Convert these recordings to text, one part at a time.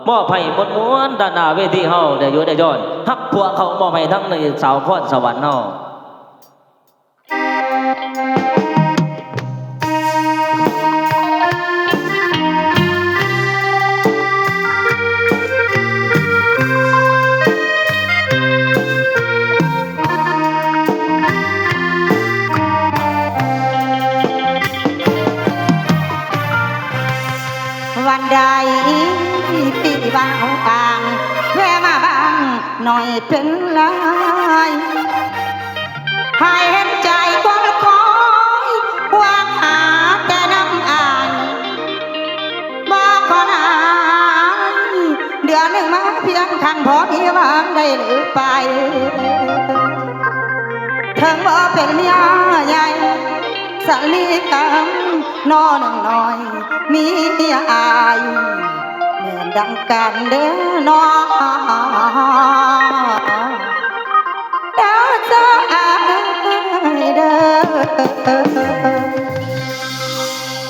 มอบให้หมดม้วนด้านหน้าเวทีเฮาได้อยู่ได้ย้อนฮักพวกเขามอบให้ทั้งในสาวพรสวรรค์เฮาวันใดปีบางกลางแวะมาบ้างหน่อยเป็นไรให้เห็นใจคนคอยวางหาแต่น้ำอ่านบอกก่อนอ่านเดือนหนึ่งมาเพียงครั้งพอมีวางได้หรือไปถึงบ่เป็นเมียใหญ่สลีกำนอหนึ่งหน่อยมีอายแม่นดังกันเด้อนอเด้อจ้าอายเด้อ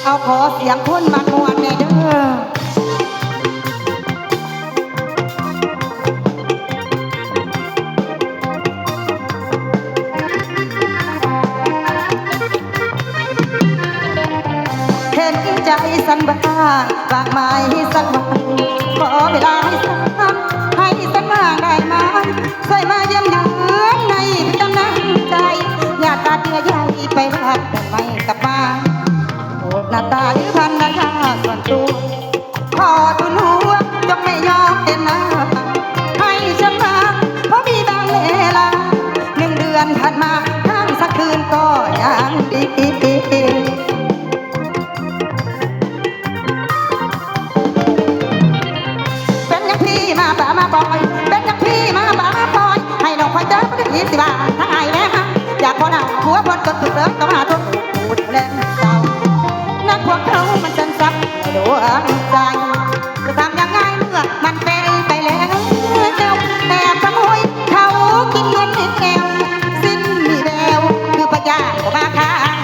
เอาขอเสียงคนมามวนในเด้อใจสั่นบ้างฝากไม้สักวันขอเวลาให้สักบ้างได้ไหมช่วยมาเยี่ยมเยือนในกำลังใจอย่าตาเตื้อใหญ่ไปรักแต่ไม่กลับมาโอดหน้าตาหรือพันนาคาส่วนตัวขอตุนหัวจงไม่ยอมเป็นหน้าให้ฉันมาเพราะมีบางเวลา1 เดือนผ่านมาข้างสักคืนก็ยังดีมาปอยเป็นอย่างพี่มาบ้าปอยให้น้องคอยเจอไม่ได้20 บาททั้งไงแน่ฮะอยากพอหน้าหัวพนกดสุดเลิศต้องหาทุนพูดแรงเศร้านักพวกเขามันจันทรัพย์ดวงใจจะทำยังไงเมื่อมันเป็นไปแล้วแต่ขโมยเขากินเงินแก้วสิ้นมีแววคือปัญญาก็มาค้าง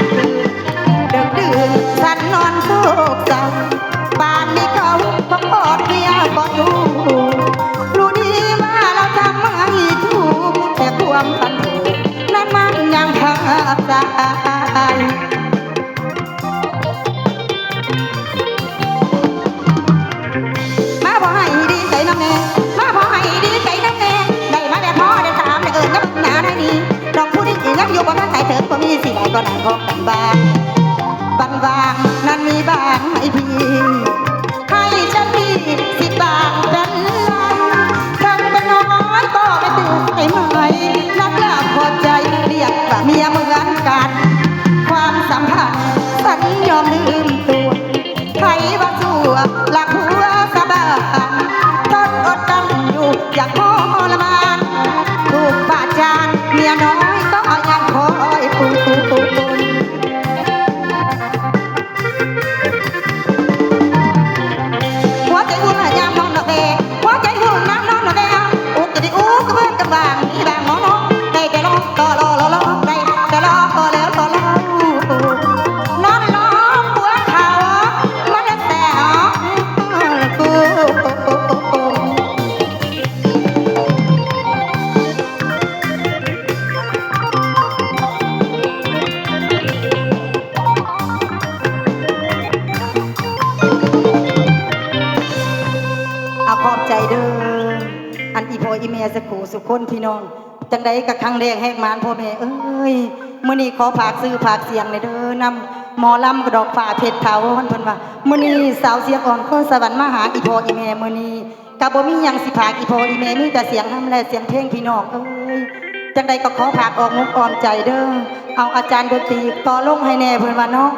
เดินดื่นฉันนอนโศกเศร้าบ้านนี้เขาพกอดเมียก็ดูความพันผูกนั้นมันยังขาดใจมาพอให้ดีใจน้ำแน่มาพอให้ดีใจน้ำแน่ได้มาได้พอได้ถามได้น้ำหนาได้นี่ลองพูดอีกยังอยู่บนท่าไถ่เถิดก็มีสิได้ก็ได้พบกันบ้างบันวางนั้นมีบางให้พี่ให้ฉันมี10 บาทเป็นทั้งเป็นน้อยก็ไม่ตื่นใจไหมนักล่าพอใจเรียกว่าเมียเหมือนกันความสัมพันธ์สัญยอมลืมตัวใครว่าสู้หลักหัวสะบานทนอดกันอยู่อย่างทรมานถูกบาดจานเมียน้อยต้องยังคอยปูหัวใจวุ่นยามนอนดอกเบหัวใจวุ่นน้ำนอนดอกเบอุกจะได้อุกก็เพื่อนกันบ้างมีบางน้องได้แต่ร้องก็รอได้แต่รอก็แล้วก็รอนอนล้อมหัวเขามันแต่กูขอบใจเด้ออันอีพ่ออีแม่สักขู่สุขคนพี่น้องจังใดกับครั้งแรกแหกมานพ่อแม่เอ้ยมื้อนี้ขอฝากซื้อฝากเสียงเลยเด้อนำหมอลำกระดอกฝ่าเพชรเถาเพิ่นว่ามื้อนี้สาวเสียงอ่อนคนสวรรค์มาหาอีพ่ออีแม่มื้อนี้ก็บ่มีหยังสิฝากอีพ่ออีแม่มีแต่เสียงฮัมและเสียงเพลงพี่น้องเอ้ยจังใดก็ขอฝากออกมุกออมใจเด้อเอาอาจารย์ดนตรีต่อลงให้แน่เพิ่นว่าเนาะ